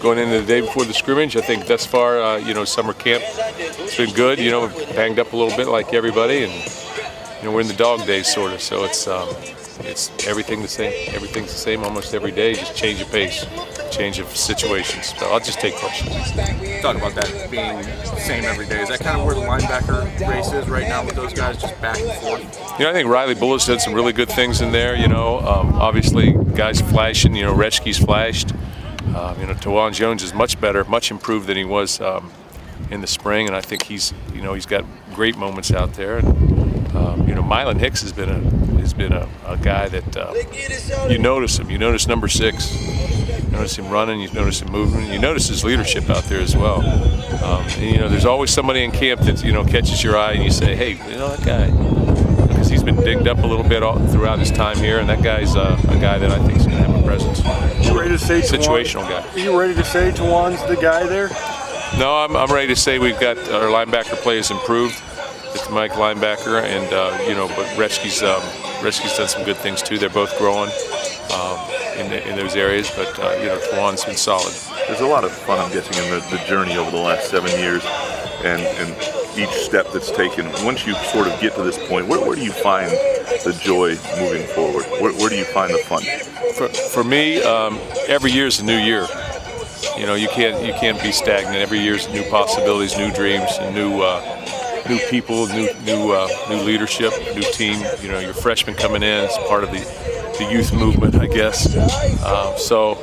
going into the day before the scrimmage. I think thus far, summer camp, it's been good. Banged up a little bit like everybody, and we're in the dog days sort of. So it's everything the same. Everything's the same almost every day. Just change of pace, change of situations. So I'll just take questions. Talk about that being the same every day. Is that kind of where the linebacker race is right now with those guys, just back and forth? I think Riley Bullough's done some really good things in there. Obviously guys flashing. Retschke's flashed. Tawan Jones is much better, much improved than he was in the spring, and I think he's got great moments out there. And Mylan Hicks has been a guy that you notice him. You notice number 6. You notice him running. You notice him moving. You notice his leadership out there as well. There's always somebody in camp that catches your eye, and you say, hey, that guy, because he's been dinged up a little bit throughout his time here, and that guy's a guy that I think is going to have a presence. You ready to say situational guy? Are you ready to say Tawan's the guy there? No, I'm ready to say we've got our linebacker play has improved. It's Mike linebacker, and but Retschke's done some good things too. They're both growing in those areas, but Tawan's been solid. There's a lot of fun, I'm guessing, in the journey over the last 7 years, and each step that's taken. Once you sort of get to this point, where do you find the joy moving forward? Where do you find the fun? For me, every year is a new year. You can't be stagnant. Every year's new possibilities, new dreams, and new people, new leadership, new team. Your freshmen coming in as part of the youth movement, I guess. So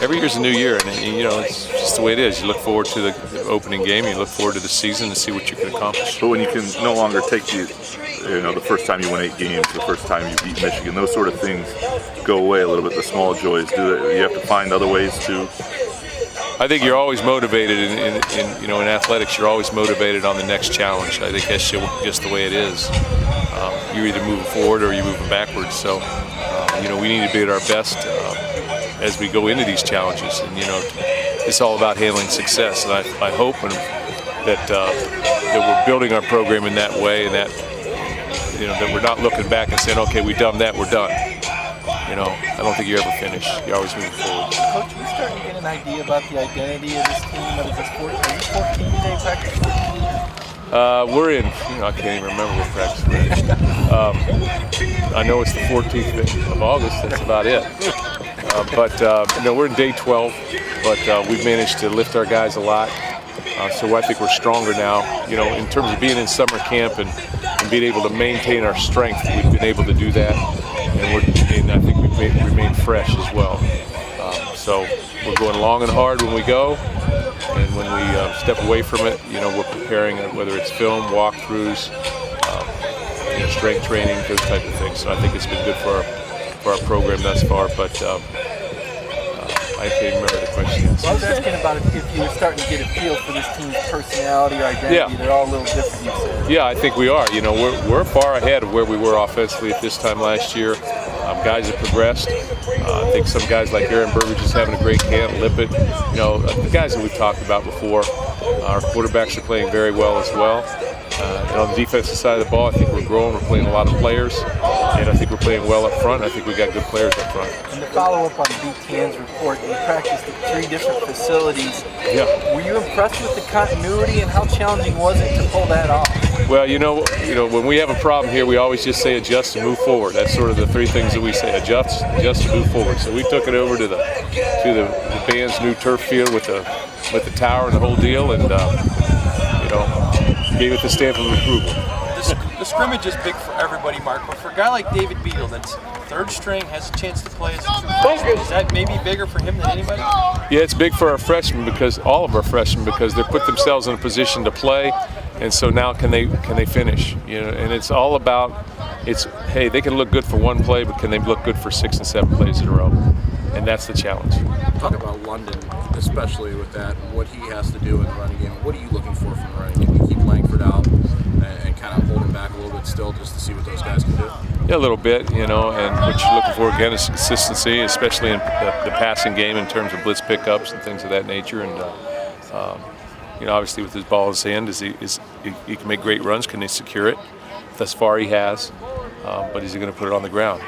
every year's a new year, and it's just the way it is. You look forward to the opening game. You look forward to the season to see what you can accomplish. But when you can no longer take the first time you win 8 games, the first time you beat Michigan, those sort of things go away a little bit. The small joys. Do you have to find other ways to? I think you're always motivated in athletics. You're always motivated on the next challenge. I think that's just the way it is. You're either moving forward or you're moving backwards. So, we need to be at our best as we go into these challenges. And it's all about handling success. And I hope that we're building our program in that way, and that that we're not looking back and saying, okay, we've done that, we're done. I don't think you ever finish. You're always moving forward. Coach, are you starting to get an idea about the identity of this team? What is this, 14-day practice? We're in, I can't even remember what practice finished. I know it's the 14th of August. That's about it. We're in day 12, but we've managed to lift our guys a lot. So I think we're stronger now. In terms of being in summer camp and being able to maintain our strength, we've been able to do that. And I think we've remained fresh as well. So we're going long and hard when we go, and when we step away from it, we're preparing, whether it's film, walkthroughs, strength training, those type of things. So I think it's been good for our program thus far. But I can't remember the question. Well, I was asking about if you were starting to get a feel for this team's personality or identity. Yeah. They're all a little different, you said. Yeah, I think we are. We're far ahead of where we were offensively at this time last year. Guys have progressed. I think some guys like Aaron Burbage is having a great camp. Lippett, the guys that we've talked about before. Our quarterbacks are playing very well as well. And on the defensive side of the ball, I think we're growing. We're playing a lot of players, and I think we're playing well up front. I think we got good players up front. And to follow up on BTN's report, you practiced at 3 different facilities. Yeah. Were you impressed with the continuity, and how challenging was it to pull that off? Well, when we have a problem here, we always just say adjust and move forward. That's sort of the 3 things that we say: adjust, and move forward. So we took it over to the band's new turf field with the tower and the whole deal, and gave it the stamp of approval. The scrimmage is big for everybody, Mark, but for a guy like David Beadle, that's 3rd string, has a chance to play as a true freshman, is that maybe bigger for him than anybody? Yeah, it's big for our freshmen, because all of our freshmen, because they put themselves in a position to play, and so now can they finish? And it's all about, hey, they can look good for 1 play, but can they look good for 6 and 7 plays in a row? And that's the challenge. Talk about London, especially with that, what he has to do in the running game. What are you looking for from the running game? You keep Langford out and kind of hold him back a little bit still, just to see what those guys can do? Yeah, a little bit, and what you're looking for, again, is consistency, especially in the passing game in terms of blitz pickups and things of that nature. And, obviously with his ball in his hand, he can make great runs. Can he secure it? Thus far he has, but is he going to put it on the ground?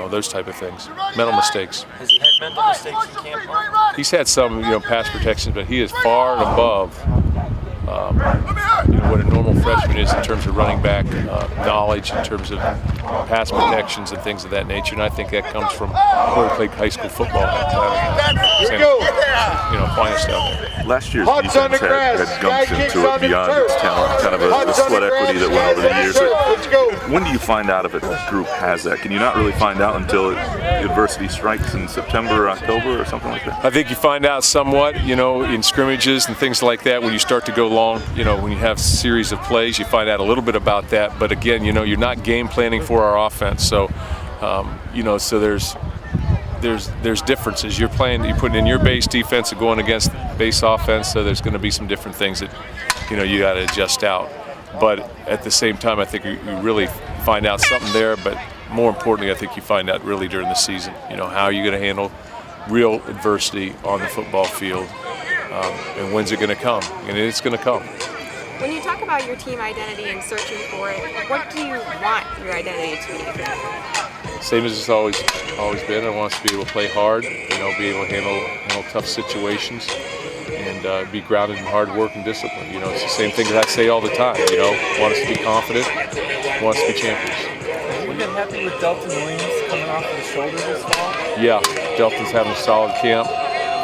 those type of things, mental mistakes. Has he had mental mistakes in camp, Mark? He's had some, pass protections, but he is far and above what a normal freshman is in terms of running back knowledge, in terms of pass protections and things of that nature. And I think that comes from where he played high school football. Finest out there. Last year's defense had gumped into it beyond its talent, kind of the sweat equity that went over the years. When do you find out if a group has that? Can you not really find out until adversity strikes in September or October or something like that? I think you find out somewhat, in scrimmages and things like that when you start to go long. When you have a series of plays, you find out a little bit about that. But again, you're not game planning for our offense, so so there's differences. You're putting in your base defense and going against base offense, so there's going to be some different things that you got to adjust out. But at the same time, I think you really find out something there. But more importantly, I think you find out really during the season. How are you going to handle real adversity on the football field, and when's it going to come? And it's going to come. When you talk about your team identity and searching for it, what do you want your identity to be? Same as it's always been. I want us to be able to play hard, be able to handle tough situations, and be grounded in hard work and discipline. It's the same thing that I say all the time. Want us to be confident, want us to be champions. Have you been happy with Dalton Williams coming off of the shoulder this fall? Yeah, Dalton's having a solid camp.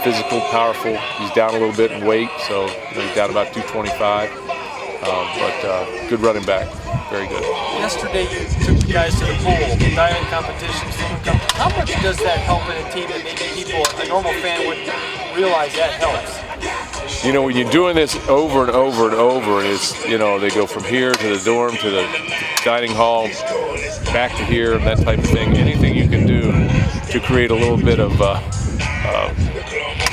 Physical, powerful. He's down a little bit in weight, so he's down about 225. But good running back, very good. Yesterday you took the guys to the pool, diving competitions. How much does that help in a team that maybe a normal fan wouldn't realize that helps? When you're doing this over and over and over, it's they go from here to the dorm to the dining hall, back to here, and that type of thing. Anything you can do to create a little bit of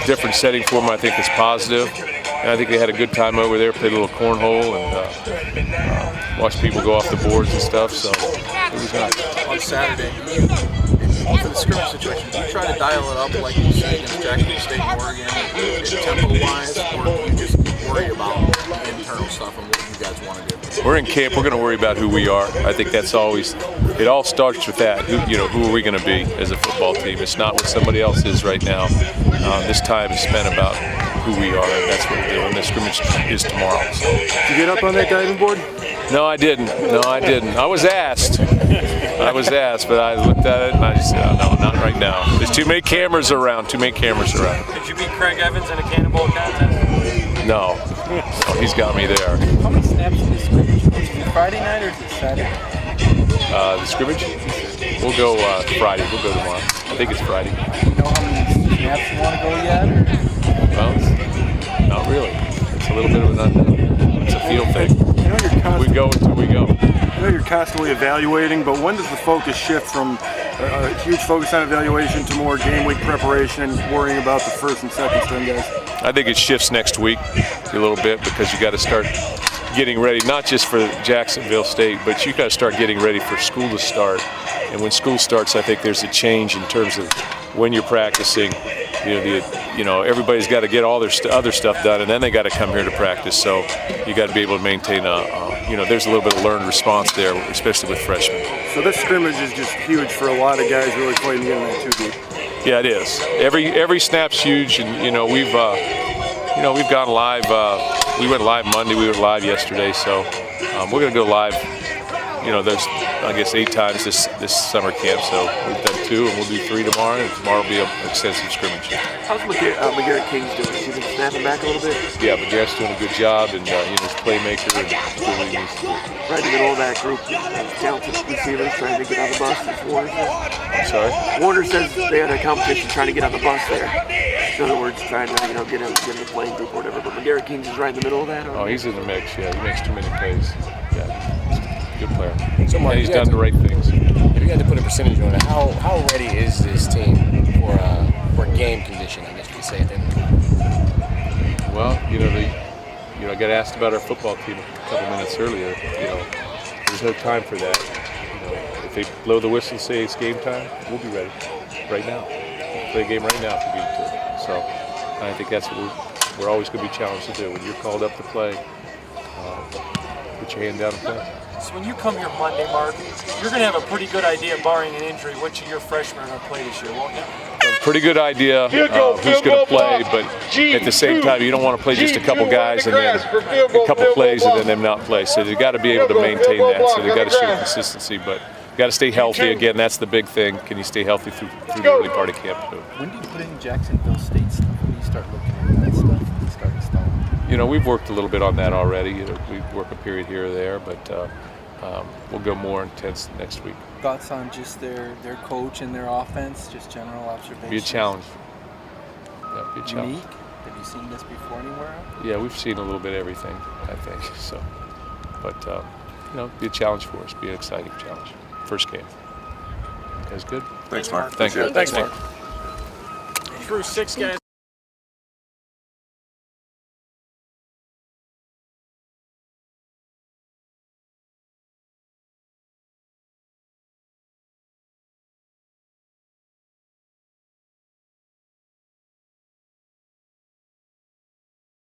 different setting for them, I think is positive. And I think they had a good time over there, played a little cornhole, and watched people go off the boards and stuff, so it was nice. On Saturday, for the scrimmage situation, do you try to dial it up like you see against Jacksonville State and Oregon, tempo-wise, or do you just worry about the internal stuff and what you guys want to do? We're in camp. We're going to worry about who we are. I think that's always. It all starts with that. Who are we going to be as a football team? It's not what somebody else is right now. This time is spent about who we are, and that's what we're doing. The scrimmage is tomorrow. So. Did you get up on that diving board? No, I didn't. I was asked. But I looked at it and I just said, no, not right now. There's too many cameras around. Did you beat Craig Evans in a cannonball contest? No, he's got me there. How many snaps in this scrimmage? Is it Friday night or is it Saturday? The scrimmage? We'll go Friday. We'll go tomorrow. I think it's Friday. Do you know how many snaps you want to go yet? Or? Well, not really. It's a little bit of an unknown. It's a feel thing. We go until we go. I know you're constantly evaluating, but when does the focus shift from a huge focus on evaluation to more game week preparation and worrying about the first and second string guys? I think it shifts next week a little bit because you got to start getting ready, not just for Jacksonville State, but you got to start getting ready for school to start. And when school starts, I think there's a change in terms of when you're practicing. Everybody's got to get all their other stuff done, and then they got to come here to practice. So you got to be able to maintain there's a little bit of learned response there, especially with freshmen. So this scrimmage is just huge for a lot of guys really fighting to get in that 2 deep. Yeah, it is. Every snap's huge, and we've gone live. We went live Monday. We went live yesterday, so we're going to go live. There's 8 times this summer camp, so we've done 2 and we'll do 3 tomorrow, and tomorrow will be an extensive scrimmage. How's McGarrett King's doing? Has he been snapping back a little bit? Yeah, McGarrett's doing a good job, and he's a playmaker and doing what he needs to do. Right in the middle of that group, talented receivers trying to get on the bus, as Warner says. I'm sorry? Warner says they had a competition trying to get on the bus there. In other words, trying to get in the playing group or whatever. But McGarrett King's is right in the middle of that? Or? Oh, he's in the mix, yeah. He makes too many plays. Yeah, good player. So Mark, and he's done the right things. If you had to put a percentage on it, how ready is this team for game condition, I guess you could say at the end of the game? Well, I got asked about our football team a couple minutes earlier. There's no time for that. If they blow the whistle and say it's game time, we'll be ready right now. We'll play a game right now if we need to. So I think that's what we're always going to be challenged to do. When you're called up to play, put your hand down and play. So when you come here Monday, Mark, you're going to have a pretty good idea, barring an injury, which of your freshmen are going to play this year, won't you? A pretty good idea who's going to play, but at the same time, you don't want to play just a couple guys and then a couple plays and then them not play. So they've got to be able to maintain that. So they've got to show consistency, but you got to stay healthy. Again, that's the big thing. Can you stay healthy through the early part of camp? When do you put in Jacksonville State stuff? When do you start looking at that stuff and start installing? You know, we've worked a little bit on that already. You know, we work a period here or there, but we'll go more intense next week. Thoughts on just their coach and their offense, just general observations? Be a challenge. Yeah, be a challenge. Unique? Have you seen this before anywhere else? Yeah, we've seen a little bit of everything, I think. So, but you know, be a challenge for us. Be an exciting challenge. First game. You guys good? Thanks, Mark. Thank you. Appreciate it. Thanks, Mark. Through 6 guys.